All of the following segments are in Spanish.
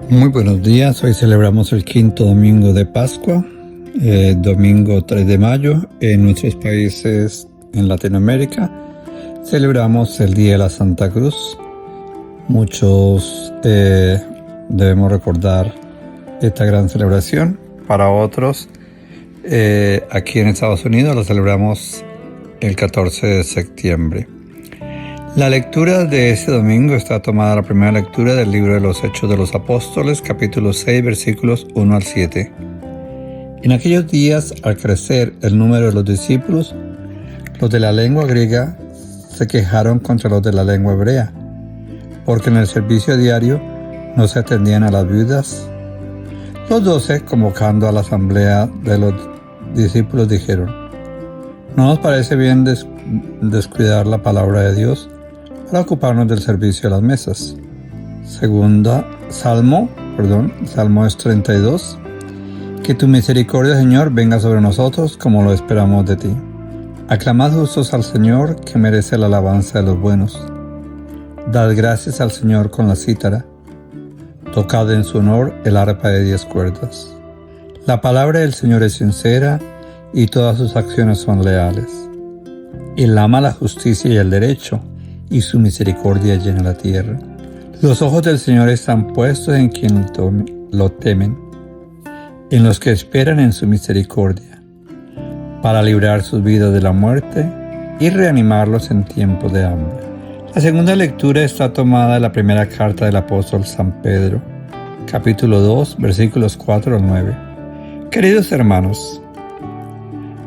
Muy buenos días, hoy celebramos el quinto domingo de Pascua, domingo 3 de mayo. En nuestros países en Latinoamérica celebramos el Día de la Santa Cruz. Muchos debemos recordar esta gran celebración. Para otros, aquí en Estados Unidos la celebramos el 14 de septiembre. La lectura de este domingo está tomada la primera lectura del libro de los Hechos de los Apóstoles, capítulo 6, versículos 1 al 7. En aquellos días, al crecer el número de los discípulos, los de la lengua griega se quejaron contra los de la lengua hebrea, porque en el servicio diario no se atendían a las viudas. Los 12, convocando a la asamblea de los discípulos, dijeron: ¿No nos parece bien descuidar la palabra de Dios para ocuparnos del servicio de las mesas? Salmo 32. Que tu misericordia, Señor, venga sobre nosotros como lo esperamos de ti. Aclamad justos al Señor, que merece la alabanza de los buenos. Dad gracias al Señor con la cítara. Tocad en su honor el arpa de 10 cuerdas. La palabra del Señor es sincera y todas sus acciones son leales. Él ama la justicia y el derecho, y su misericordia llena la tierra. Los ojos del Señor están puestos en quien lo temen, en los que esperan en su misericordia, para librar sus vidas de la muerte y reanimarlos en tiempo de hambre. La segunda lectura está tomada de la primera carta del apóstol San Pedro, capítulo 2, versículos 4 al 9. Queridos hermanos,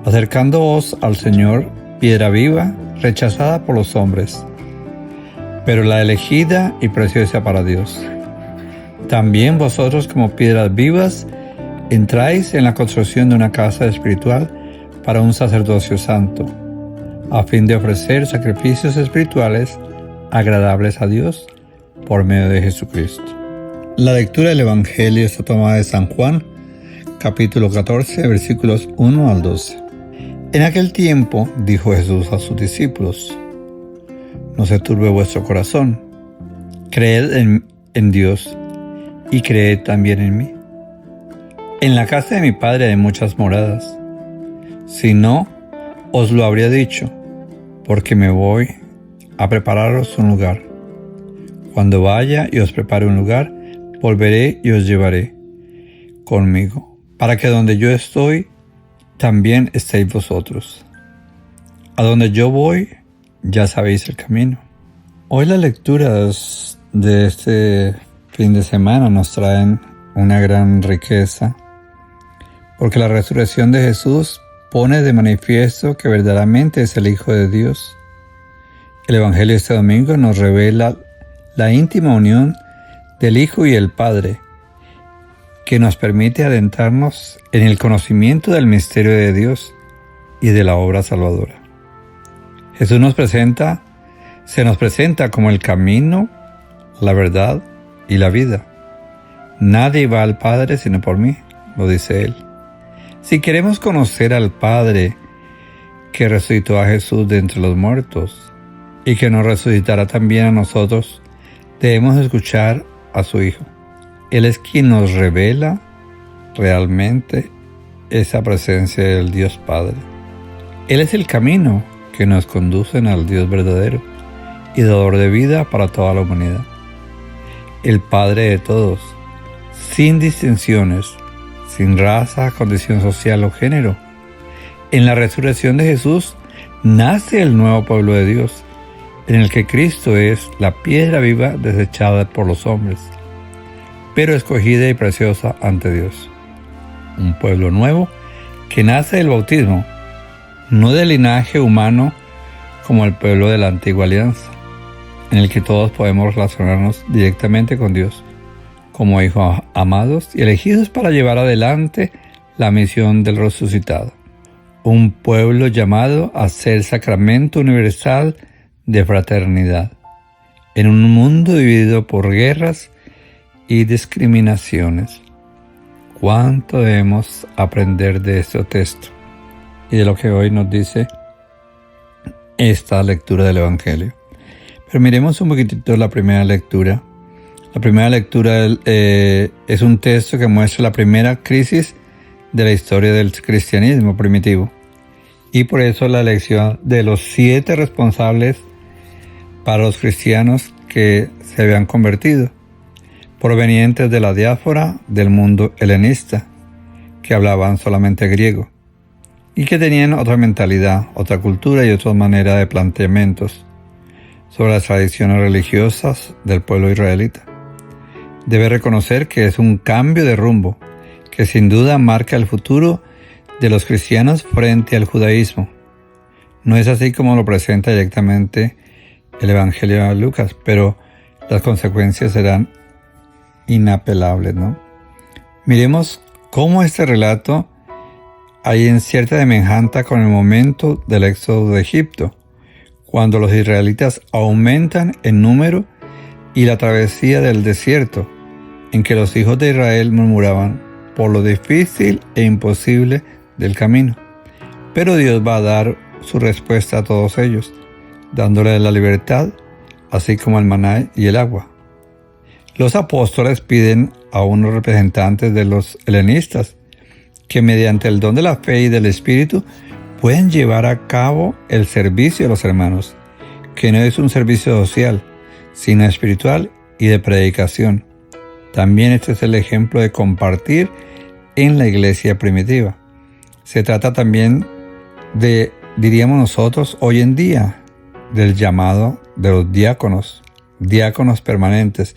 acercándoos al Señor, piedra viva, rechazada por los hombres, pero la elegida y preciosa para Dios. También vosotros, como piedras vivas, entráis en la construcción de una casa espiritual para un sacerdocio santo, a fin de ofrecer sacrificios espirituales agradables a Dios por medio de Jesucristo. La lectura del Evangelio está tomada de San Juan, capítulo 14, versículos 1 al 12. En aquel tiempo dijo Jesús a sus discípulos: No se turbe vuestro corazón, creed en Dios y creed también en mí. En la casa de mi Padre hay muchas moradas. Si no, os lo habría dicho, porque me voy a prepararos un lugar. Cuando vaya y os prepare un lugar, volveré y os llevaré conmigo, para que donde yo estoy, también estéis vosotros. A donde yo voy, ya sabéis el camino. Hoy las lecturas de este fin de semana nos traen una gran riqueza, porque la resurrección de Jesús pone de manifiesto que verdaderamente es el Hijo de Dios. El Evangelio este domingo nos revela la íntima unión del Hijo y el Padre, que nos permite adentrarnos en el conocimiento del misterio de Dios y de la obra salvadora. Jesús se nos presenta como el camino, la verdad y la vida. Nadie va al Padre sino por mí, lo dice Él. Si queremos conocer al Padre que resucitó a Jesús de entre los muertos y que nos resucitará también a nosotros, debemos escuchar a su Hijo. Él es quien nos revela realmente esa presencia del Dios Padre. Él es el camino que nos conducen al Dios verdadero y dador de vida para toda la humanidad. El Padre de todos, sin distinciones, sin raza, condición social o género. En la resurrección de Jesús nace el nuevo pueblo de Dios, en el que Cristo es la piedra viva desechada por los hombres, pero escogida y preciosa ante Dios. Un pueblo nuevo que nace del bautismo, no del linaje humano como el pueblo de la antigua alianza, en el que todos podemos relacionarnos directamente con Dios, como hijos amados y elegidos para llevar adelante la misión del resucitado. Un pueblo llamado a ser sacramento universal de fraternidad, en un mundo dividido por guerras y discriminaciones. ¿Cuánto debemos aprender de este texto y de lo que hoy nos dice esta lectura del Evangelio? Pero miremos un poquitito la primera lectura La primera lectura es un texto que muestra la primera crisis de la historia del cristianismo primitivo. Y por eso la elección de los 7 responsables para los cristianos que se habían convertido, provenientes de la diáspora del mundo helenista, que hablaban solamente griego y que tenían otra mentalidad, otra cultura y otra manera de planteamientos sobre las tradiciones religiosas del pueblo israelita. Debe reconocer que es un cambio de rumbo que sin duda marca el futuro de los cristianos frente al judaísmo. No es así como lo presenta directamente el Evangelio de Lucas, pero las consecuencias serán inapelables, ¿no? Miremos cómo este relato hay en cierta semejanza con el momento del éxodo de Egipto, cuando los israelitas aumentan en número y la travesía del desierto, en que los hijos de Israel murmuraban por lo difícil e imposible del camino. Pero Dios va a dar su respuesta a todos ellos, dándoles la libertad, así como el maná y el agua. Los apóstoles piden a unos representantes de los helenistas que mediante el don de la fe y del Espíritu pueden llevar a cabo el servicio de los hermanos, que no es un servicio social, sino espiritual y de predicación. También este es el ejemplo de compartir en la iglesia primitiva. Se trata también de, diríamos nosotros, hoy en día, del llamado de los diáconos permanentes,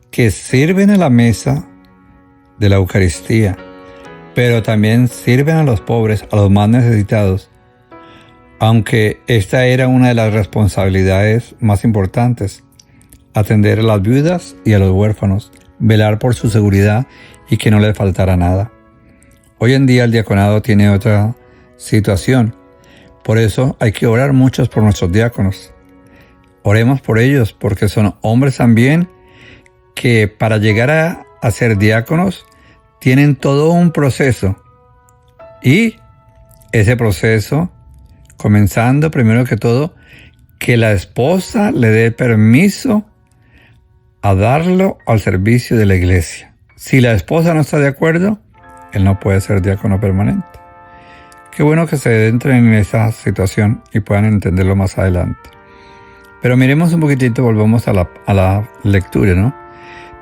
que sirven a la mesa de la Eucaristía, pero también sirven a los pobres, a los más necesitados, aunque esta era una de las responsabilidades más importantes: atender a las viudas y a los huérfanos, velar por su seguridad y que no les faltara nada. Hoy en día el diaconado tiene otra situación, por eso hay que orar mucho por nuestros diáconos. Oremos por ellos, porque son hombres también que para llegar a ser diáconos tienen todo un proceso, y ese proceso, comenzando primero que todo, que la esposa le dé permiso a darlo al servicio de la iglesia. Si la esposa no está de acuerdo, él no puede ser diácono permanente. Qué bueno que se entren en esa situación y puedan entenderlo más adelante. Pero miremos un poquitito, volvamos a la lectura, ¿no?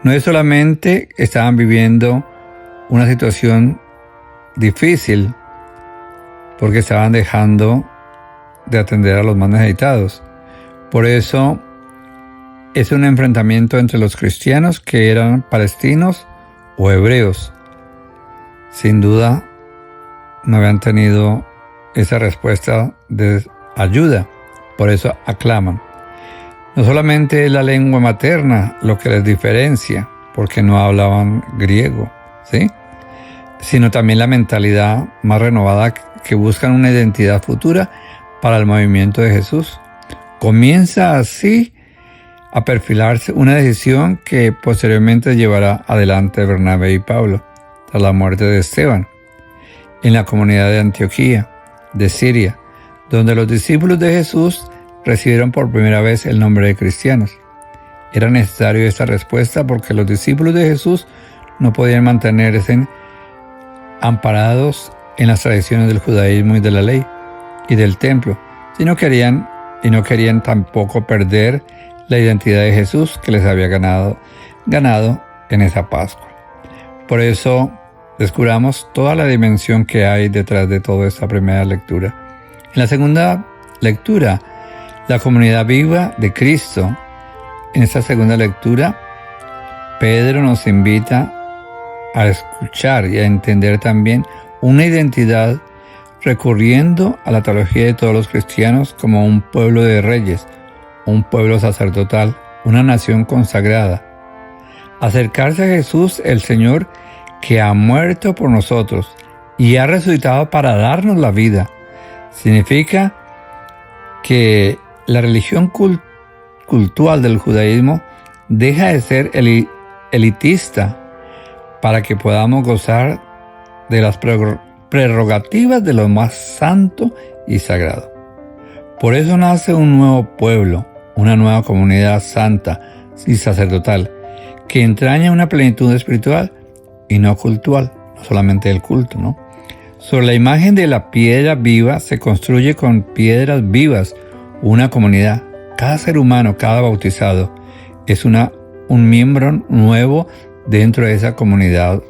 No es solamente que estaban viviendo una situación difícil porque estaban dejando de atender a los más necesitados. Por eso es un enfrentamiento entre los cristianos que eran palestinos o hebreos. Sin duda no habían tenido esa respuesta de ayuda, por eso aclaman. No solamente es la lengua materna lo que les diferencia, porque no hablaban griego, ¿sí?, sino también la mentalidad más renovada que buscan una identidad futura para el movimiento de Jesús. Comienza así a perfilarse una decisión que posteriormente llevará adelante Bernabé y Pablo tras la muerte de Esteban en la comunidad de Antioquía, de Siria, donde los discípulos de Jesús recibieron por primera vez el nombre de cristianos. Era necesario esta respuesta porque los discípulos de Jesús no podían mantenerse amparados en las tradiciones del judaísmo y de la ley y del templo, no querían tampoco perder la identidad de Jesús que les había ganado en esa Pascua. Por eso descubramos toda la dimensión que hay detrás de toda esta primera lectura. En la segunda lectura, la comunidad viva de Cristo. En esta segunda lectura, Pedro nos invita a escuchar y a entender también una identidad recurriendo a la teología de todos los cristianos como un pueblo de reyes, un pueblo sacerdotal, una nación consagrada. Acercarse a Jesús, el Señor, que ha muerto por nosotros y ha resucitado para darnos la vida, significa que la religión cultural del judaísmo deja de ser elitista para que podamos gozar de las prerrogativas de lo más santo y sagrado. Por eso nace un nuevo pueblo, una nueva comunidad santa y sacerdotal, que entraña una plenitud espiritual y no cultural, no solamente el culto, ¿no? Sobre la imagen de la piedra viva se construye con piedras vivas una comunidad. Cada ser humano, cada bautizado, es un miembro nuevo dentro de esa comunidad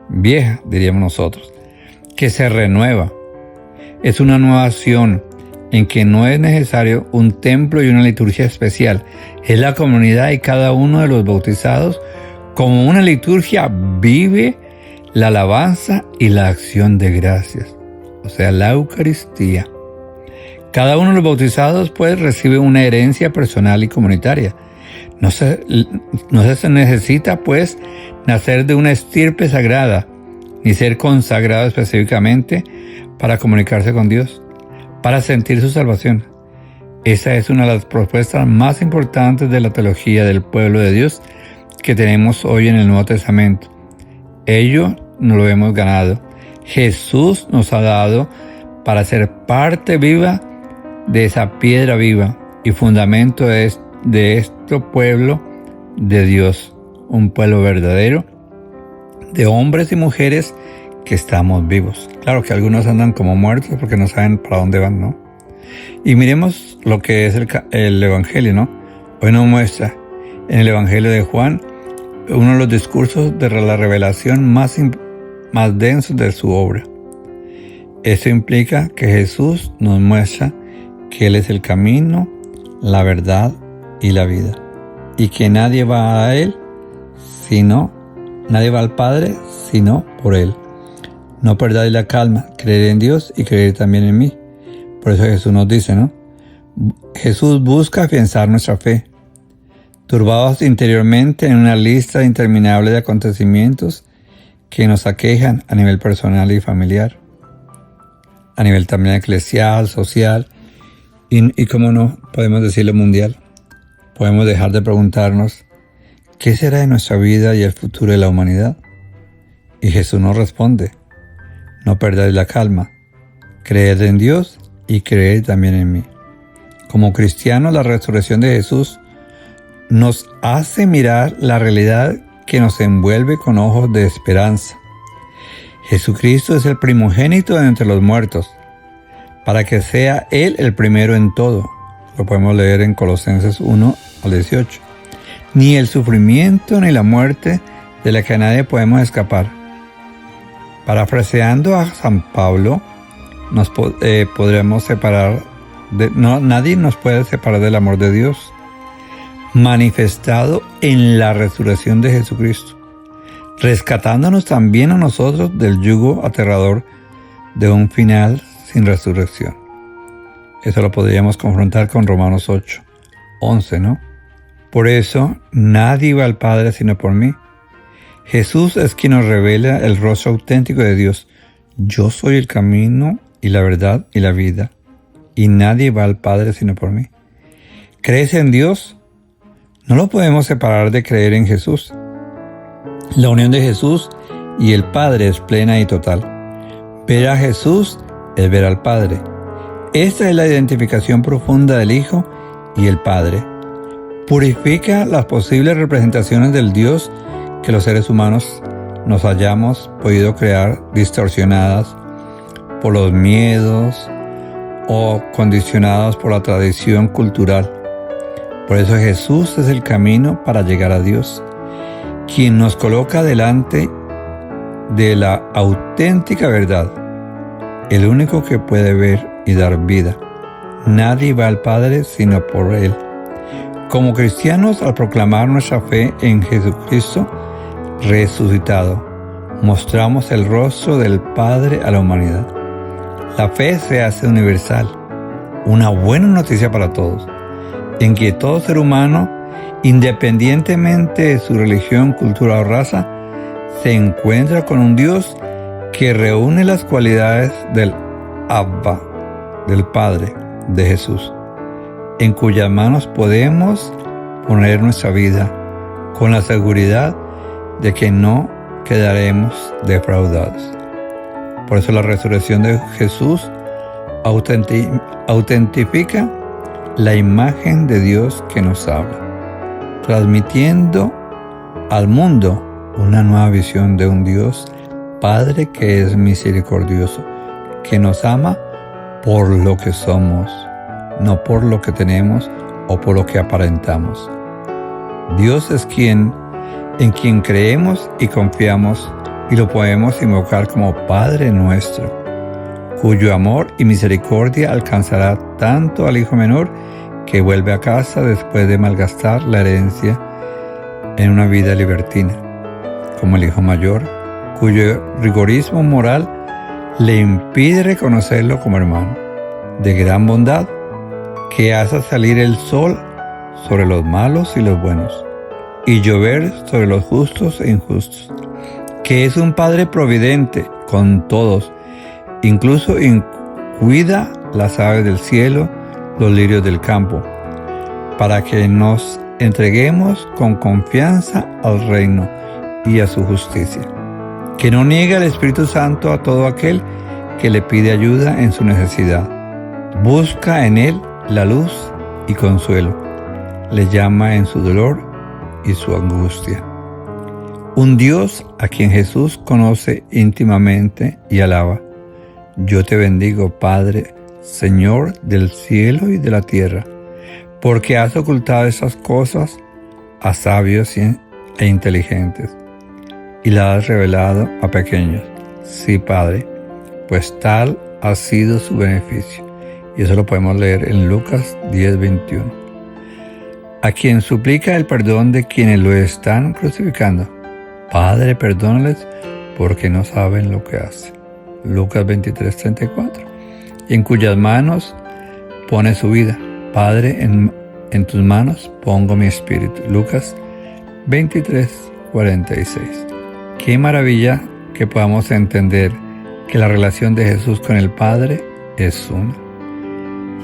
vieja, diríamos nosotros, que se renueva. Es una nueva acción en que no es necesario un templo y una liturgia especial. Es la comunidad y cada uno de los bautizados, como una liturgia, vive la alabanza y la acción de gracias, o sea, la Eucaristía. Cada uno de los bautizados pues recibe una herencia personal y comunitaria. No se necesita pues nacer de una estirpe sagrada, ni ser consagrado específicamente para comunicarse con Dios, para sentir su salvación. Esa es una de las propuestas más importantes de la teología del pueblo de Dios que tenemos hoy en el Nuevo Testamento. Ello nos lo hemos ganado. Jesús nos ha dado para ser parte viva de esa piedra viva y fundamento de este pueblo de Dios, un pueblo verdadero, de hombres y mujeres que estamos vivos. Claro que algunos andan como muertos porque no saben para dónde van, ¿no? Y miremos lo que es el Evangelio, ¿no? Hoy nos muestra en el Evangelio de Juan uno de los discursos de la revelación más densos de su obra. Eso implica que Jesús nos muestra que Él es el camino, la verdad y la vida, y que nadie va al Padre sino por Él. No perdáis la calma, creer en Dios y creer también en mí. Por eso Jesús nos dice, ¿no? Jesús busca afianzar nuestra fe. Turbados interiormente en una lista interminable de acontecimientos que nos aquejan a nivel personal y familiar, a nivel también eclesial, social y como no, podemos decirlo mundial. Podemos dejar de preguntarnos, ¿qué será de nuestra vida y el futuro de la humanidad? Y Jesús nos responde, no perdáis la calma, creed en Dios y creed también en mí. Como cristianos, la resurrección de Jesús nos hace mirar la realidad que nos envuelve con ojos de esperanza. Jesucristo es el primogénito de entre los muertos, para que sea Él el primero en todo. Lo podemos leer en Colosenses 1 al 18. Ni el sufrimiento ni la muerte de la que nadie podemos escapar. Parafraseando a San Pablo, podremos separar nadie nos puede separar del amor de Dios, manifestado en la resurrección de Jesucristo, rescatándonos también a nosotros del yugo aterrador de un final sin resurrección. Eso lo podríamos confrontar con Romanos 8, 11, ¿no? Por eso, nadie va al Padre sino por mí. Jesús es quien nos revela el rostro auténtico de Dios. Yo soy el camino y la verdad y la vida, y nadie va al Padre sino por mí. ¿Crees en Dios? No lo podemos separar de creer en Jesús. La unión de Jesús y el Padre es plena y total. Ver a Jesús es ver al Padre. Esta es la identificación profunda del Hijo y el Padre. Purifica las posibles representaciones del Dios que los seres humanos nos hayamos podido crear distorsionadas por los miedos o condicionadas por la tradición cultural. Por eso Jesús es el camino para llegar a Dios, quien nos coloca delante de la auténtica verdad, el único que puede ver y dar vida. Nadie va al Padre sino por Él. Como cristianos, al proclamar nuestra fe en Jesucristo resucitado, mostramos el rostro del Padre a la humanidad. La fe se hace universal, una buena noticia para todos, en que todo ser humano, independientemente de su religión, cultura o raza, se encuentra con un Dios que reúne las cualidades del Abba, del Padre, de Jesús, en cuyas manos podemos poner nuestra vida con la seguridad de que no quedaremos defraudados. Por eso la resurrección de Jesús autentifica la imagen de Dios que nos habla, transmitiendo al mundo una nueva visión de un Dios Padre que es misericordioso, que nos ama por lo que somos, no por lo que tenemos o por lo que aparentamos. Dios es en quien creemos y confiamos y lo podemos invocar como Padre nuestro, cuyo amor y misericordia alcanzará tanto al hijo menor que vuelve a casa después de malgastar la herencia en una vida libertina, como el hijo mayor, cuyo rigorismo moral le impide reconocerlo como hermano, de gran bondad, que hace salir el sol sobre los malos y los buenos, y llover sobre los justos e injustos, que es un Padre providente con todos, incluso cuida las aves del cielo, los lirios del campo, para que nos entreguemos con confianza al reino y a su justicia, que no niega el Espíritu Santo a todo aquel que le pide ayuda en su necesidad. Busca en él la luz y consuelo, le llama en su dolor y su angustia. Un Dios a quien Jesús conoce íntimamente y alaba. Yo te bendigo, Padre, Señor del cielo y de la tierra, porque has ocultado esas cosas a sabios e inteligentes y las has revelado a pequeños. Sí, Padre, pues tal ha sido su beneficio. Y eso lo podemos leer en Lucas 10:21. A quien suplica el perdón de quienes lo están crucificando. Padre, perdónales porque no saben lo que hacen. Lucas 23:34. Y en cuyas manos pone su vida. Padre, en tus manos pongo mi espíritu. Lucas 23:46. Qué maravilla que podamos entender que la relación de Jesús con el Padre es una.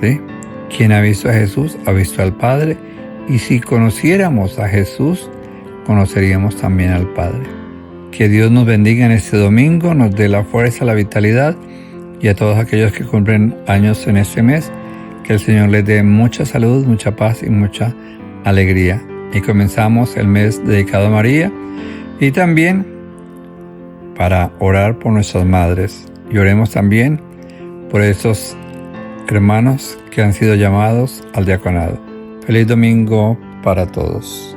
¿Sí? Quien ha visto a Jesús ha visto al Padre, y si conociéramos a Jesús, conoceríamos también al Padre. Que Dios nos bendiga en este domingo, nos dé la fuerza, la vitalidad, y a todos aquellos que cumplen años en este mes, que el Señor les dé mucha salud, mucha paz y mucha alegría. Y comenzamos el mes dedicado a María, y también para orar por nuestras madres. Y oremos también por esos hermanos que han sido llamados al diaconado. Feliz domingo para todos.